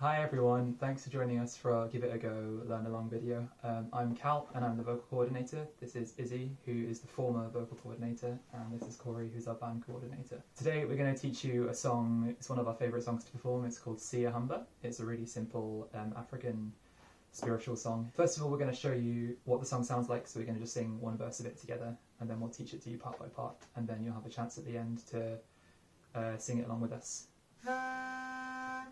Hi everyone, thanks for joining us for our Give It a Go Learn Along video. I'm Cal and I'm the vocal coordinator. This is Izzy, who is the former vocal coordinator, and this is Corey, who's our band coordinator. Today we're going to teach you a song. It's one of our favourite songs to perform. It's called Siyahamba. It's a really simple African spiritual song. First of all, we're going to show you what the song sounds like, so we're going to just sing one verse of it together, and then we'll teach it to you part by part, and then you'll have a chance at the end to sing it along with us.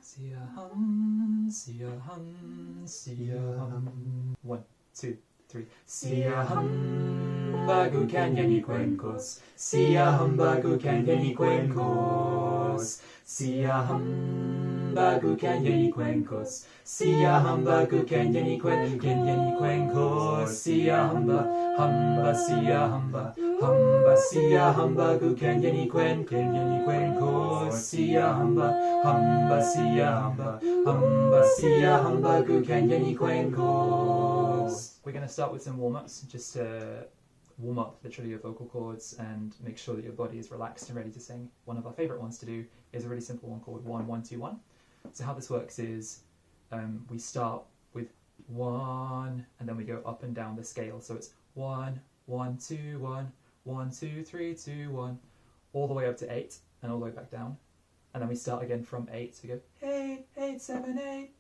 Siyaham, siyaham, siyaham. 1, 2, 3. Siyahamba gu kanyani kwenkos. Siyahamba gu kanyani kwenkos. Siyahamba gu kanyani kwenkos. Siyahamba gu kanyani kwenkos. Siyahamba, hamba siyahamba. Hamba siyahamba gu kanyani kwenkos. Siyahamba, hamba siyahamba. Hamba siyahamba gu kanyani kwenkos. We're going to start with some warm-ups, just to warm up literally your vocal cords and make sure that your body is relaxed and ready to sing. One of our favourite ones to do is a really simple one called 1, 1, 2, 1. So how this works is we start with 1 and then we go up and down the scale. So it's 1, 1, 2, 1, 1, 2, 3, 2, 1, all the way up to 8 and all the way back down. And then we start again from 8. So we go 8, 8, 7, 8.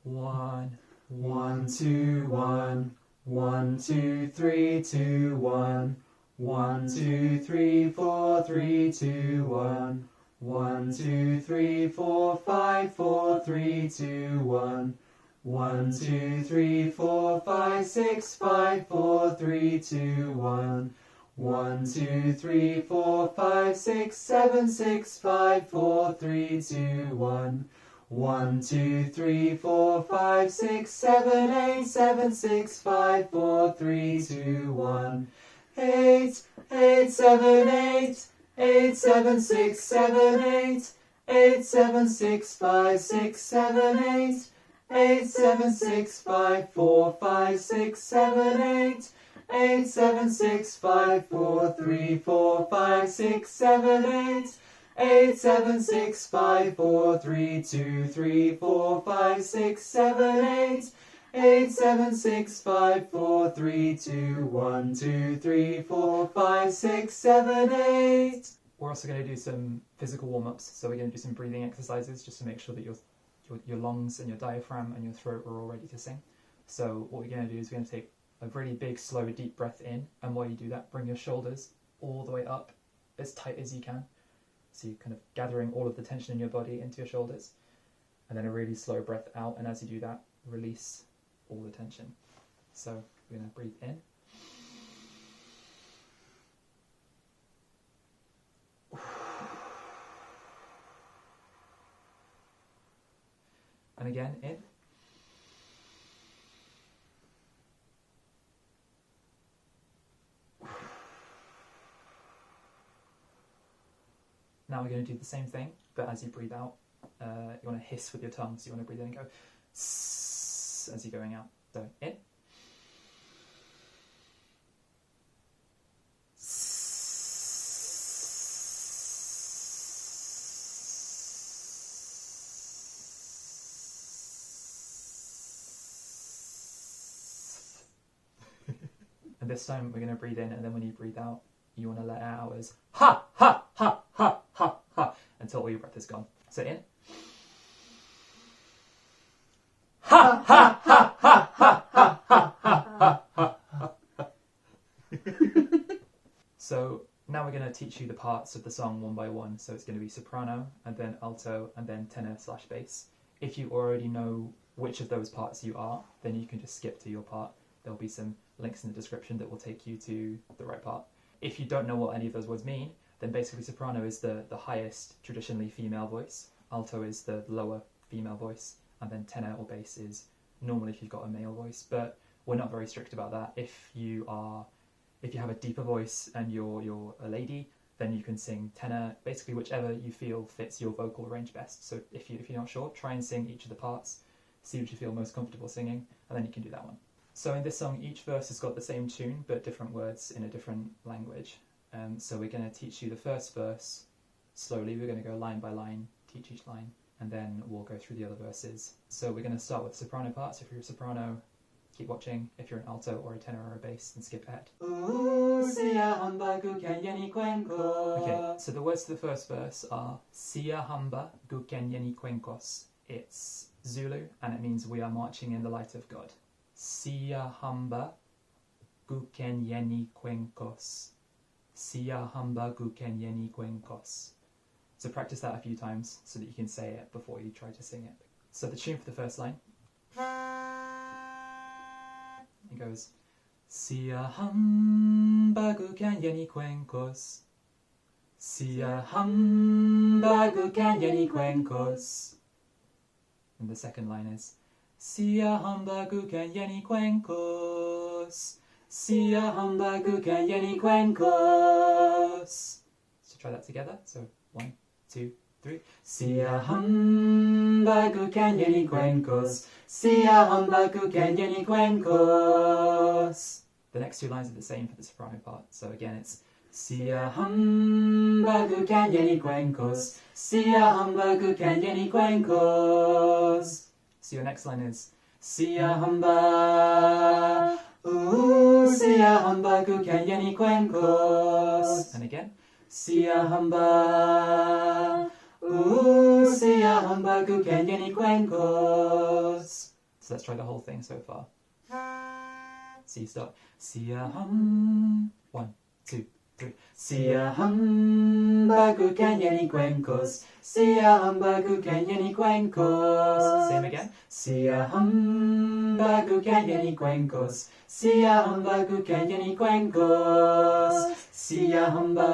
1, 1, 2, 1, 1, 2, 3, 2, 1, 1, 2, 3, 4, 3, 2, 1, 1, 2, 3, 4, 5, 4, 3, 2, 1, 1, 2, 3, 4, 5, 6, 5, 4, 3, 2, 1, 1, 2, 3, 4, 5, 6, 7, 6, 5, 4, 3, 2, 1, 1, 2, 3, 4, 5, 6, 7, 8, 7, 6, 5, 4, 3, 2, 1, 8, 8, 7, 8, 8, 7, 6, 7, 8, 8, 7, 6, 5, 6, 7, 8, 8, 7, 6, 5, 4, 5, 6, 7, 8, 8, 7, 6, 5, 4, 3, 4, 5, 6, 7, 8, 8, 7, 6, 5, 4, 3, 2, 3, 4, 5, 6, 7, 8, 8, 7, 6, 5, 4, 3, 2, 1, 2, 3, 4, 5, 6, 7, 8. We're also going to do some physical warm-ups, so we're going to do some breathing exercises just to make sure that your lungs and your diaphragm and your throat are all ready to sing. So what we're going to do is we're going to take a really big, slow, deep breath in, and while you do that, bring your shoulders all the way up as tight as you can. So you're kind of gathering all of the tension in your body into your shoulders, and then a really slow breath out, and as you do that, release all the tension. So we're going to breathe in. And again, in. Now we're going to do the same thing, but as you breathe out, you want to hiss with your tongue, so you want to breathe in and go sss as you're going out. So in. And this time we're going to breathe in, and then when you breathe out, you want to let it out as ha, ha, ha, ha, ha, ha, until all your breath is gone. So in. Ha, ha, ha, ha, ha, ha, ha, ha, ha, ha. So now we're going to teach you the parts of the song one by one. So it's going to be soprano, and then alto, and then tenor/bass. If you already know which of those parts you are, then you can just skip to your part. There'll be some links in the description that will take you to the right part. If you don't know what any of those words mean, then basically soprano is the highest traditionally female voice, alto is the lower female voice, and then tenor or bass is normally if you've got a male voice, but we're not very strict about that. If you have a deeper voice and you're a lady, then you can sing tenor, basically whichever you feel fits your vocal range best. So if you're not sure, try and sing each of the parts, see what you feel most comfortable singing, and then you can do that one. So in this song, each verse has got the same tune, but different words in a different language. So we're going to teach you the first verse slowly. We're going to go line by line teach each line, and then we'll go through the other verses. So we're going to start with the soprano part. So if you're a soprano, keep watching. If you're an alto or a tenor or a bass, then skip ahead. Okay, so the words to the first verse are Siyahamba gukenyeni kwenkos. It's Zulu, and it means we are marching in the light of God. Siyahamba gukenyeni kwenkos. Siyahamba gukenyeni kwenkos. So practice that a few times so that you can say it before you try to sing it. So the tune for the first line, it goes Siyahamba gukenyeni kwenkos. Siyahamba gukenyeni kwenkos. And the second line is Siyahamba gukenyeni kwenkos. Siyahamba gukenyeni kwenkos. So try that together. So 1, 2, 3. Siyahamba gukenyeni kwenkos. Siyahamba gukenyeni kwenkos. The next two lines are the same for the soprano part. So again it's Siyahamba gukenyeni kwenkos. Siyahamba gukenyeni kwenkos. So your next line is Siyahamba. Siyahamba gukenyeni kwenkos. And again Siyahamba. Siyahamba gukenyeni kwenkos. So let's try the whole thing so far. So you start Siyaham. 1, 2, 3. Siyahamba gukenyeni kwenkos. Siyahamba gukenyeni kwenkos. Same again. Siyahamba gukenyeni kwenkos. Siyahamba gukenyeni kwenkos. Siyahamba.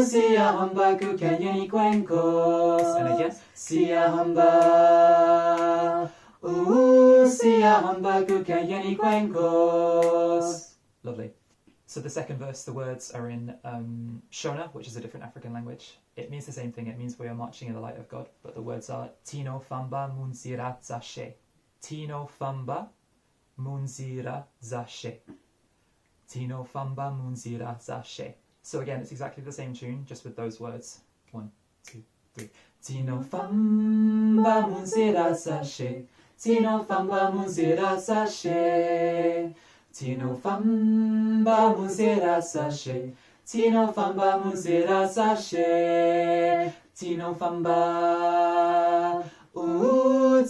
Siyahamba gukenyeni kwenkos. And again. Siyahamba. Siyahamba gukenyeni kwenkos. Lovely. So the second verse, the words are in Shona, which is a different African language. It means the same thing. It means we are marching in the light of God. But the words are Tino famba munzira zashe. Tino famba munzira zashe. Tino famba munzira zashe. So again, it's exactly the same tune, just with those words. 1, 2, 3. Tino famba munzira zashe. Tino famba munzira zashe. Tino famba munzira zashe. Tino famba munzira zashe. Tino famba.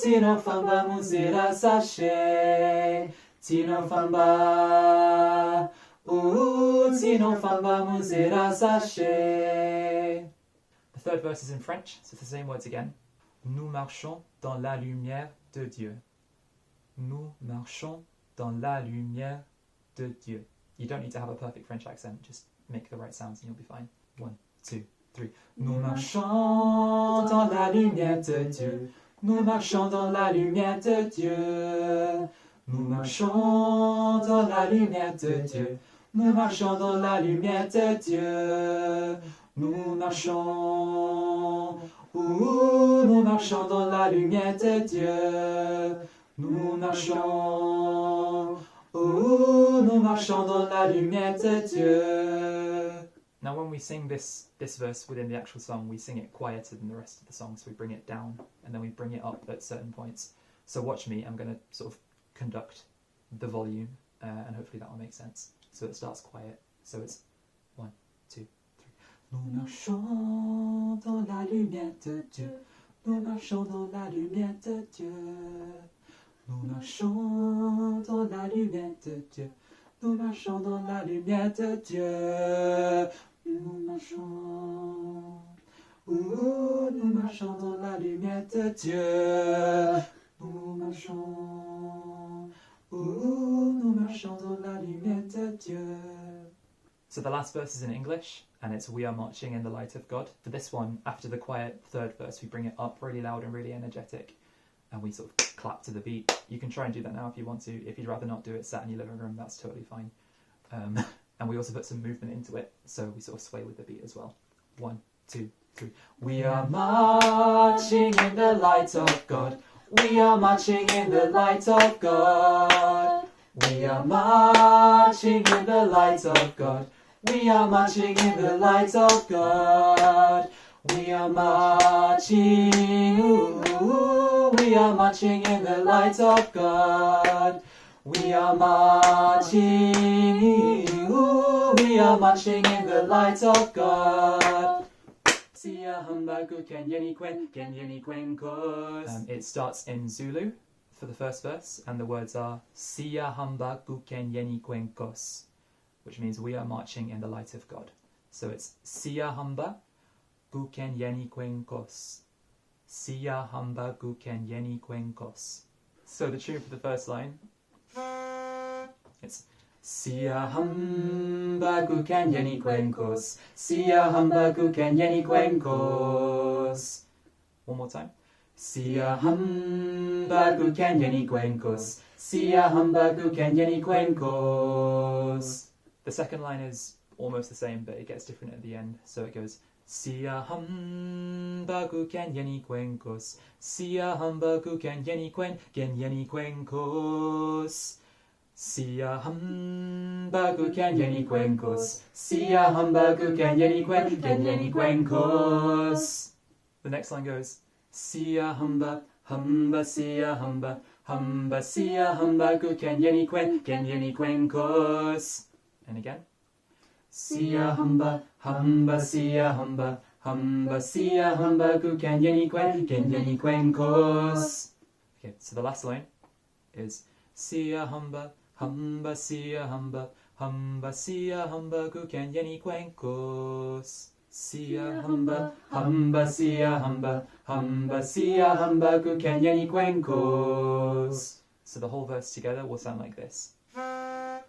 Tino famba munzira zashe. Tino famba. Tino famba munzira zashe. The third verse is in French, so it's the same words again. Nous marchons dans la lumière de Dieu. Nous marchons dans la lumière de Dieu. You don't need to have a perfect French accent, just make the right sounds and you'll be fine. 1, 2, 3. Nous marchons dans la lumière de Dieu. Nous marchons dans la lumière de Dieu. Nous marchons dans la lumière de Dieu. Nous marchons dans la lumière de Dieu. Nous marchons. Nous marchons dans la lumière de Dieu. Nous marchons. Nous marchons dans la lumière de Dieu. Now when we sing this verse within the actual song, we sing it quieter than the rest of the song, so we bring it down and then we bring it up at certain points. So watch me, I'm going to sort of conduct the volume and hopefully that will make sense. So it starts quiet, so it's 1, 2, 3. Nous marchons dans la lumière de Dieu. Nous marchons dans la lumière de Dieu. Nous marchons dans la lumière de Dieu. Nous marchons dans la lumière de Dieu. Nous marchons. Nous marchons dans la lumière de Dieu. Nous marchons. Nous marchons dans la lumière de Dieu. So the last verse is in English, and it's We are marching in the light of God. For this one, after the quiet third verse, we bring it up really loud and really energetic, and we sort of clap to the beat. You can try and do that now if you want to. If you'd rather not do it sat in your living room, that's totally fine. And we also put some movement into it, so we sort of sway with the beat as well. 1, 2, 3. We are marching in the light of God. We are marching in the light of God. We are marching in the light of God. We are marching in the light of God. We are marching, ooh, we are marching in the light of God. We are marching, ooh, we are marching in the light of God. Siyahamba kenyeni kwenkos. It starts in Zulu for the first verse, and the words are Siyahamba kenyeni kwenkos, which means we are marching in the light of God. So it's Siyahamba kenyeni kwenkos. Siyahamba kenyeni kwenkos. So the tune for the first line, it's Siyahamba kenyeni kwenkos. Siyahamba kenyeni kwenkos. One more time. Siyahamba kenyeni kwenkos. Siyahamba kenyeni kwenkos. The second line is almost the same, but it gets different at the end. So it goes Siyahamba kenyeni kwenkos. Siyahamba kenyeni kwenkos. Siyahamba kenyeni kwenkos. Siyahamba kenyeni kwenkos. The next line goes Siyahamba, hamba siyahamba, hamba siyahamba kenyeni kwenkos. And again. Siyahamba, hamba siyahamba, hamba siyahamba kenyeni kwenkos. Okay, so the last line is Siyahamba, hamba siyahamba, hamba siyahamba kenyeni kwenkos. Siyahamba, hamba siyahamba, hamba siyahamba kenyeni kwenkos. So the whole verse together will sound like this. 1,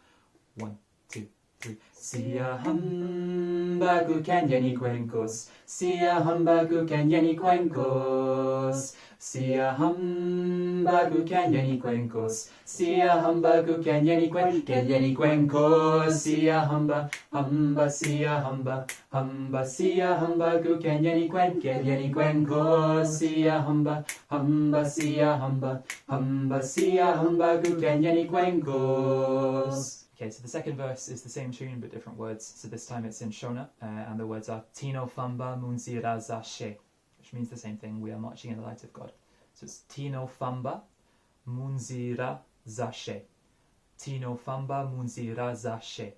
2, 3. Siyahamba kenyeni kwenkos. Siyahamba kenyeni kwenkos. Siyahamba kenyeni kwenkos. Siyahamba kenyeni kwenkos. Siyahamba, hamba siyahamba, hamba siyahamba kenyeni kwenkos. Siyahamba, hamba siyahamba, hamba siyahamba kenyeni kwenkos. Okay, so the second verse is the same tune but different words. So this time it's in Shona, and the words are Tino Famba Munzira Zashe, which means the same thing. We are marching in the light of God. So it's Tino Famba Munzira Zashe. Tino Famba Munzira Zashe.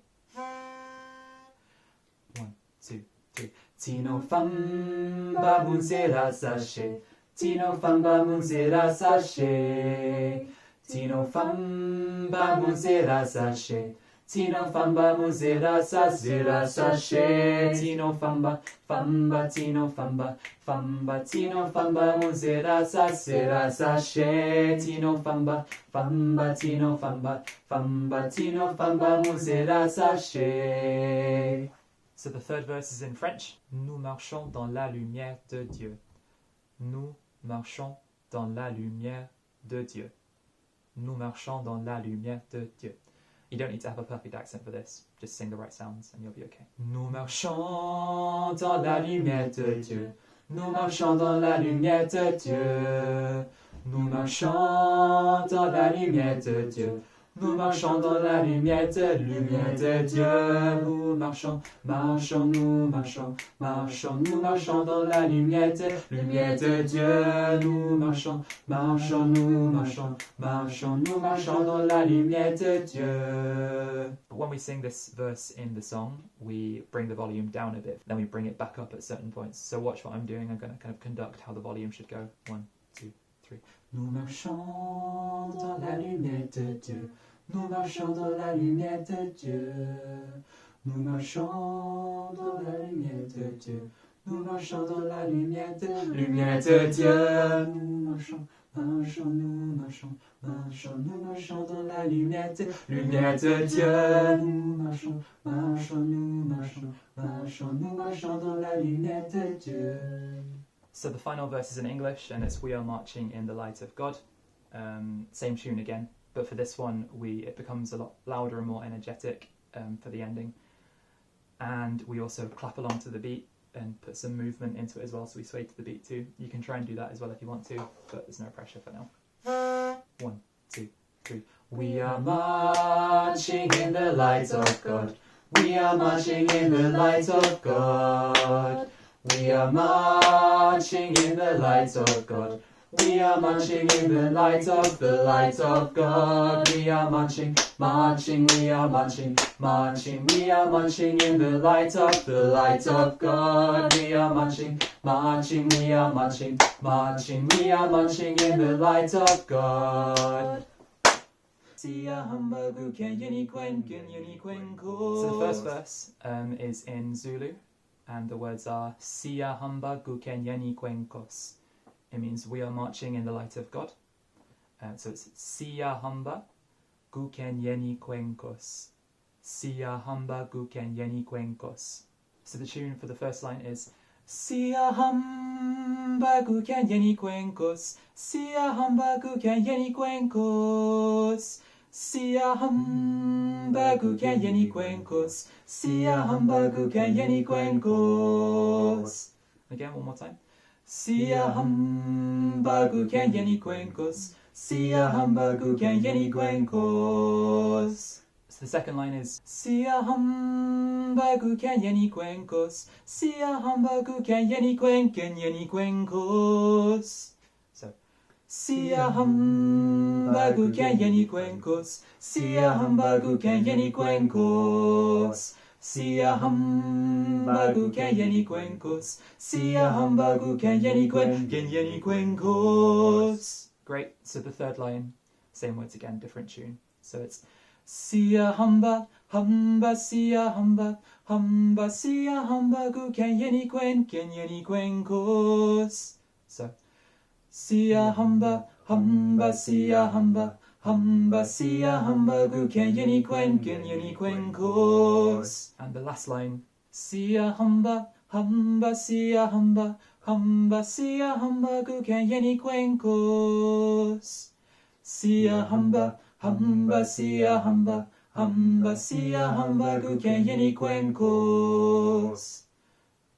1, 2, 3. Tino Famba Munzira Zashe. Tino Famba Munzira Zashe. Tino Famba Munzira Zashe. Tino Famba Munzira Zashe. Tino Famba, Famba, Tino Famba, Famba, Tino Famba Munzira Zashe. Tino Famba, Famba, Tino Famba, Famba, Tino Famba Munzira Zashe. So the third verse is in French. Nous marchons dans la lumière de Dieu. Nous marchons dans la lumière de Dieu. Nous marchons dans la lumière de Dieu. You don't need to have a perfect accent for this. Just sing the right sounds and you'll be okay. Nous marchons dans la lumière de Dieu. Nous marchons dans la lumière de Dieu. Nous marchons dans la lumière de Dieu. Nous marchons dans la lumière de Dieu. Nous marchons, marchons, nous marchons, marchons, nous marchons dans la lumière de Dieu. Nous marchons, marchons, nous marchons, marchons, nous marchons dans la lumière de Dieu. But when we sing this verse in the song, we bring the volume down a bit, then we bring it back up at certain points. So watch what I'm doing. I'm going to kind of conduct how the volume should go. 1, 2, 3. Nous marchons dans la lumière de Dieu. Nous marchons dans la lumière de Dieu. Nous marchons dans la lumière de Dieu. Nous marchons dans la lumière de Dieu. Nous marchons, marchons, nous marchons, marchons, nous marchons dans la lumière de Dieu. Nous marchons, marchons, nous marchons, marchons, nous marchons dans la lumière de Dieu. So the final verse is in English, and it's We are marching in the light of God. Same tune again, but for this one it becomes a lot louder and more energetic for the ending. And we also clap along to the beat and put some movement into it as well, so we sway to the beat too. You can try and do that as well if you want to, but there's no pressure for now. 1, 2, 3. We are marching in the light of God. We are marching in the light of God. We are marching in the light of God. We are marching in the light of God. We are marching, marching, we are marching, marching, we are marching in the light of God. We are marching, marching, we are marching, marching, we are marching in the light of God. Siyahamba guken yeni kwenko. So the first verse is in Zulu, and the words are Siyahamba guken yeni kwenkos. It means we are marching in the light of God. So it's Siyahamba guken yeni kwenkos. Siyahamba guken yeni kwenkos. So the tune for the first line is Siyahamba guken yeni kwenkos. Siyahamba guken yeni kwenkos. Siyahamba guken yeni kwenkos. Siyahamba guken yeni kwenkos. Again, one more time. Siyahamba guken yeni kwenkos. Siyahamba guken yeni kwenkos. So the second line is Siyahamba guken yeni kwenkos. Siyahamba guken yeni kwenkos. So Siyahamba guken yeni kwenkos. Siyahamba guken yeni kwenkos. Siyahamba guken yeni kwenkos. Siyahamba guken yeni kwenkos. Great. So the third line, same words again, different tune. So it's Siyahamba, hamba, Siyahamba, hamba, Siyahamba guken yeni kwenkos. So Siyahamba, hamba, Siyahamba, hamba, Siyahamba guken yeni kwenkos. And the last line, Siyahamba, hamba, Siyahamba, hamba, Siyahamba guken yeni kwenkos. Siyahamba, hamba, Siyahamba, hamba, Siyahamba guken yeni kwenkos.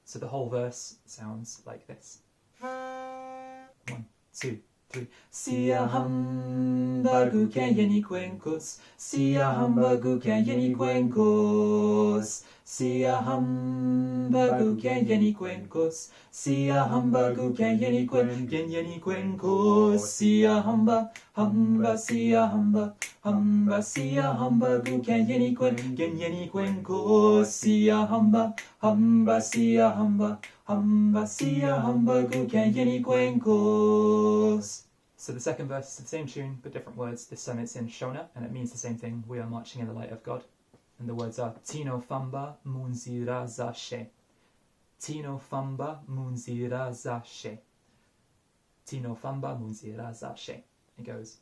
So the whole verse sounds like this. 1, 2, 3. Siyahamba guken yeni kwenkos. Siyahamba guken yeni kwenkos. Siyahamba guken yeni kwenkos. Siyahamba guken yeni kwenkos. Siyahamba, hamba, Siyahamba, hamba, Siyahamba guken yeni kwenkos. Siyahamba, hamba, Siyahamba, hamba, Siyahamba guken yeni kwenkos. So the second verse is the same tune but different words. This time it's in Shona and it means the same thing. We are marching in the light of God. And the words are Tino famba munzira zashe. Tino famba munzira zashe. Tino famba munzira zashe. It goes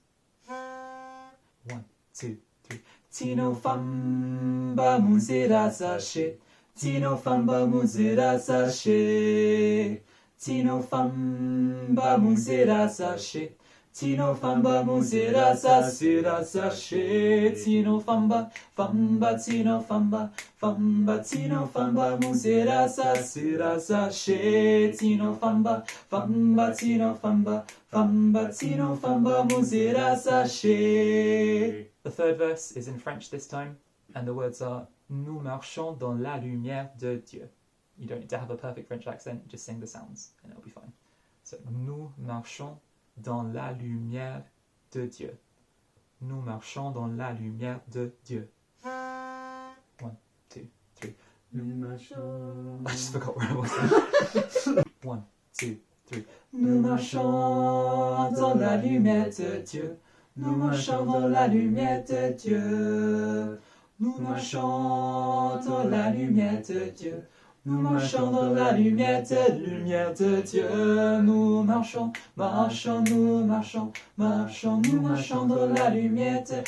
1, 2, 3. Tino famba munzira zashe. Tino famba munzira zashe. Tino famba munzira zashe. Tino famba munzira zashe. Tino famba, famba, tino famba, famba, tino famba munzira zashe. Tino famba, famba, tino famba, famba, tino famba munzira zashe. The third verse is in French this time, and the words are Nous marchons dans la lumière de Dieu. You don't need to have a perfect French accent, just sing the sounds and it'll be fine. So, nous marchons dans la lumière de Dieu. Nous marchons dans la lumière de Dieu. 1, 2, 3. Nous marchons. I just forgot where I was. 1, 2, 3. Nous marchons dans la lumière de Dieu. Nous marchons dans la lumière de Dieu. Nous marchons dans la lumière de Dieu. Nous marchons dans la lumière de Dieu. Nous marchons, marchons, nous marchons, marchons, nous marchons dans la lumière de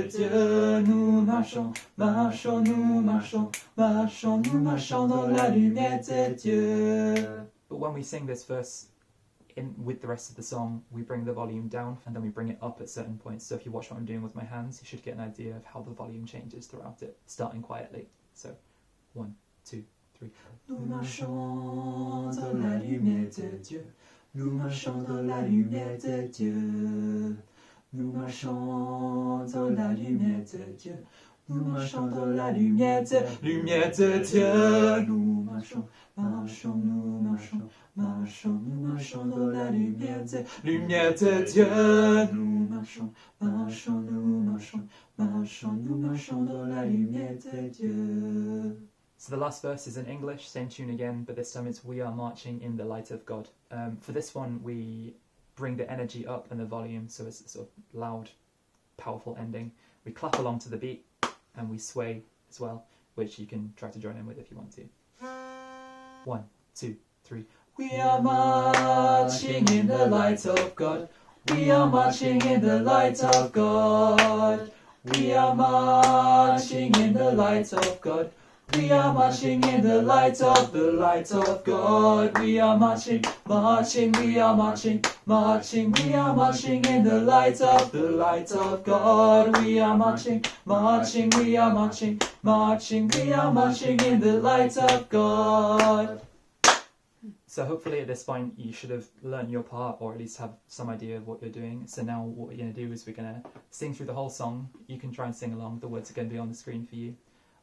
Dieu. Nous marchons, marchons, nous marchons, marchons, nous marchons dans la lumière de Dieu. But when we sing this verse with the rest of the song, we bring the volume down and then we bring it up at certain points. So if you watch what I'm doing with my hands, you should get an idea of how the volume changes throughout it, starting quietly. So 1, 2, 3. Nous marchons dans la lumière de Dieu. Nous marchons dans la lumière de Dieu. Nous marchons dans la lumière de Dieu. nous marchons dans la lumière de Dieu. Nous marchons, marchons, nous marchons, marchons, nous marchons dans la lumière de Dieu. Nous marchons, marchons, nous marchons, marchons, nous marchons dans la lumière de Dieu. So the last verse is in English, same tune again, but this time it's we are marching in the light of God. For this one, we bring the energy up and the volume, so it's a sort of loud, powerful ending. We clap along to the beat, and we sway as well, which you can try to join in with if you want to. 1, 2, 3. We are marching in the light of God. We are marching in the light of God. We are marching in the light of God. We are marching in the light of God. We are marching, marching, we are marching, marching, we are marching in the light of God. We are marching, marching, we are marching, marching, we are marching in the light of God. So hopefully at this point you should have learned your part, or at least have some idea of what you're doing. So now what we're going to do is we're going to sing through the whole song. You can try and sing along. The words are going to be on the screen for you,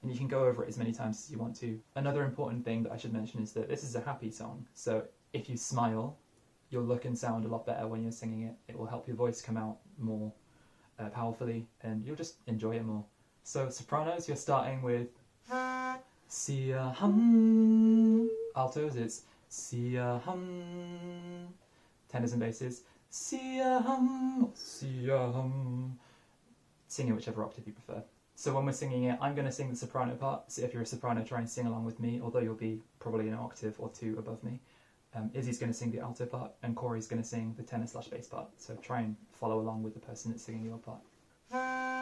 and you can go over it as many times as you want to. Another important thing that I should mention is that this is a happy song, so if you smile, you'll look and sound a lot better when you're singing it. It will help your voice come out more powerfully, and you'll just enjoy it more. So sopranos, you're starting with Siyahamba. Altos, it's Siyahamba. Tenors and basses, Siyahamba, Siyahamba. Sing it whichever octave you prefer. So when we're singing it, I'm going to sing the soprano part, so if you're a soprano, try and sing along with me, although you'll be probably an octave or two above me. Izzy's going to sing the alto part, and Corey's going to sing the tenor/bass part, so try and follow along with the person that's singing your part.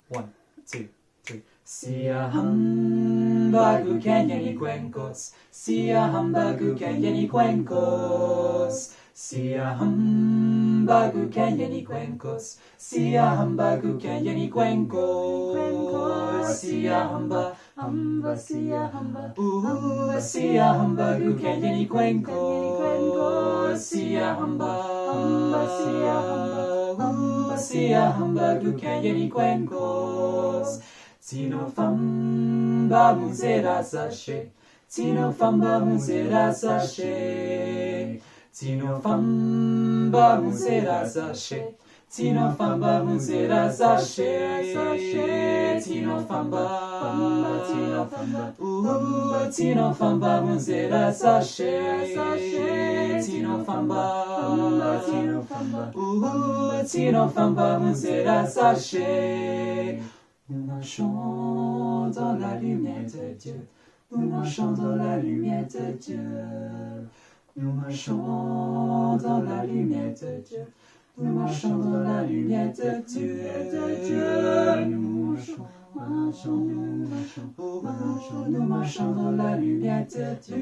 1, 2, 3. Siyahamba gukenya cuencos, Siyahamba gukenya cuencos, Siyahamba gukenya cuencos, Siyahamba gukenya cuencos, Siyahamba, hamba, Siyahamba, Siyahamba gukenya cuencos, Siyahamba, hamba, Siyahamba, Siyahamba gukenya cuencos. Tino famba muzera sashe, Tino famba muzera sashe, Tino famba muzera sashe, Tino famba muzera sashe, Tino famba, Tino famba, Tino famba muzera sashe, Tino famba, Tino famba, Tino famba muzera sashe. Nous marchons dans la lumière de Dieu. Nous marchons dans la lumière de Dieu. Nous marchons dans la lumière de Dieu. Nous marchons dans la lumière de Dieu. Nous marchons, marchons, nous marchons, marchons, nous marchons dans la lumière de Dieu.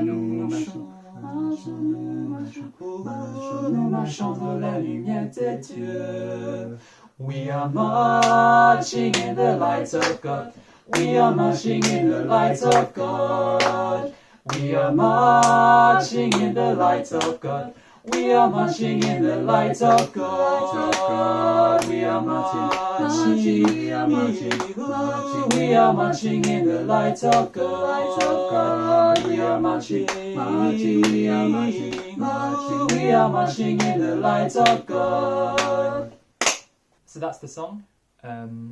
Nous marchons, marchons, nous marchons, marchons, nous marchons dans la lumière de Dieu. We are marching in the light of God. We are marching in the light of God. We are marching in the light of God. We are marching in the light of God. We are marching, we are marching, we are marching in the light of God. We are marching, marching, we are marching, marching, we are marching in the light of God. So that's the song.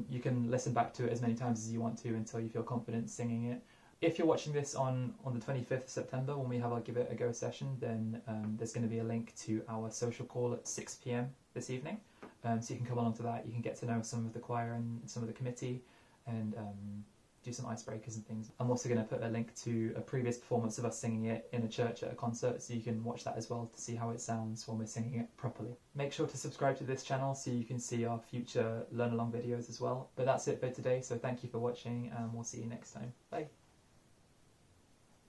You can listen back to it as many times as you want to until you feel confident singing it. If you're watching this on the 25th of September, when we have our Give It a Go session, then there's going to be a link to our social call at 6 p.m. this evening. So you can come along to that. You can get to know some of the choir and some of the committee, and do some icebreakers and things. I'm also going to put a link to a previous performance of us singing it in a church at a concert, so you can watch that as well to see how it sounds when we're singing it properly. Make sure to subscribe to this channel so you can see our future learn along videos as well. But that's it for today, so thank you for watching, and we'll see you next time. Bye.